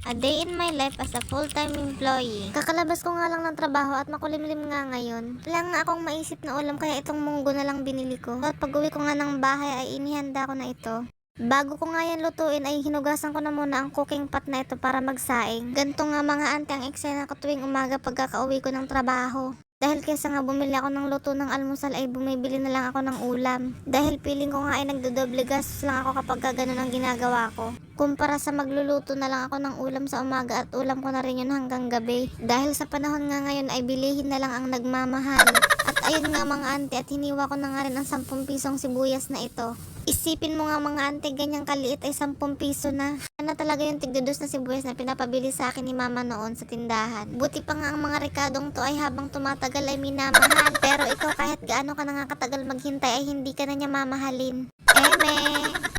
A day in my life as a full-time employee. Kakalabas ko nga lang ng trabaho at makulimlim nga ngayon. Wala nga akong maisip na ulam kaya itong munggo na lang binili ko. At pag uwi ko nga ng bahay ay inihanda ko na ito. Bago ko nga yan lutuin ay hinugasan ko na muna ang cooking pot na ito para magsaing. Ganto nga mga ante ang eksena ko tuwing umaga pagkakauwi ko ng trabaho. Dahil kaysa nga bumili ako ng luto ng almusal ay bumibili na lang ako ng ulam. Dahil feeling ko nga ay nagdodoble gastos lang ako kapag ganun ang ginagawa ko. Kumpara sa magluluto na lang ako ng ulam sa umaga at ulam ko na rin yun hanggang gabi. Dahil sa panahon nga ngayon ay bilihin na lang ang nagmamahal. At ayun nga mga ante at hiniwa ko na nga rin ang 10 pisong sibuyas na ito. Isipin mo nga mga ante, ganyang kaliit ay 10 piso na. Ano talaga yung tigdudos na sibuyas na pinapabili sa akin ni mama noon sa tindahan. Buti pa nga ang mga rekadong to ay habang tumatagal ay minamahal. Pero ikaw kahit gaano ka na nga katagal maghintay ay hindi ka na niya mamahalin. Eme!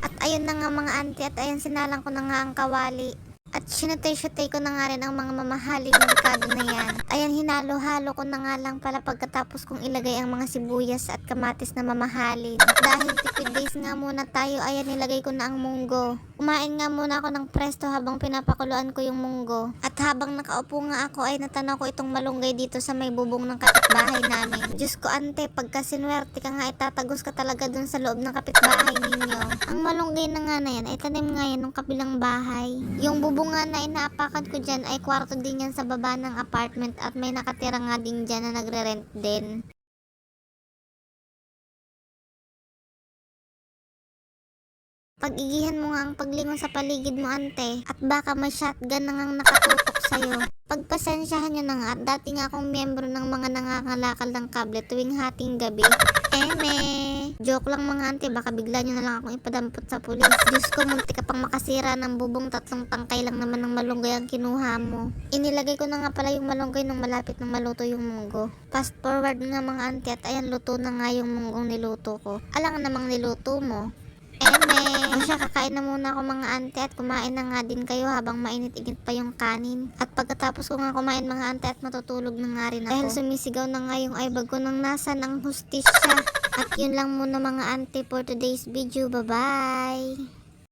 At ayun na nga mga ante at ayun sinalang ko na nga ang kawali. At sinutay-sutay ko na nga rin ang mga mamahaling rekado na yan. At ayan hinalo-halo ko na nga lang pala pagkatapos kong ilagay ang mga sibuyas at kamatis na mamahalin. At dahil tipid days nga muna tayo, ayan nilagay ko na ang munggo. Kumain nga muna ako ng presto habang pinapakuluan ko yung munggo. At habang nakaupo nga ako ay natanaw ko itong malunggay dito sa may bubong ng kapitbahay namin. Diyos ko ante, pagka sinwerte ka nga itatagos ka talaga dun sa loob ng kapitbahay ninyo. Ang malunggay na nga na yan ay tanim nga yan ng kabilang bahay. Yung bubong nga na inaapakan ko dyan ay kwarto din yan sa baba ng apartment at may nakatira nga din dyan na nagre-rent din. Pag-igihan mo nga ang paglingon sa paligid mo ante at baka may shotgun na ngang nakatutok sa'yo. Pagpasensyahan nyo na nga at dati nga akong miyembro ng mga nangangalakal ng kable tuwing hating gabi. Eme! Joke lang mga ante, baka bigla nyo na lang akong ipadampot sa pulis. Diyos ko, munti ka pang makasira ng bubong, 3 tangkay lang naman ng malunggay ang kinuha mo. Inilagay ko na nga pala yung malunggay nung malapit na maluto yung munggo. Fast forward nga mga ante at ayan luto na nga yung munggong niluto ko. Alang namang niluto mo. Eme! O siya, kakain na muna ako mga ante at kumain na nga din kayo habang mainit-init pa yung kanin. At pagkatapos ko nga kumain mga ante at matutulog na nga rin ako. Dahil sumisigaw na nga yung aibag ko nang nasa ng hustisya. At yun lang muna mga ante for today's video. Bye-bye!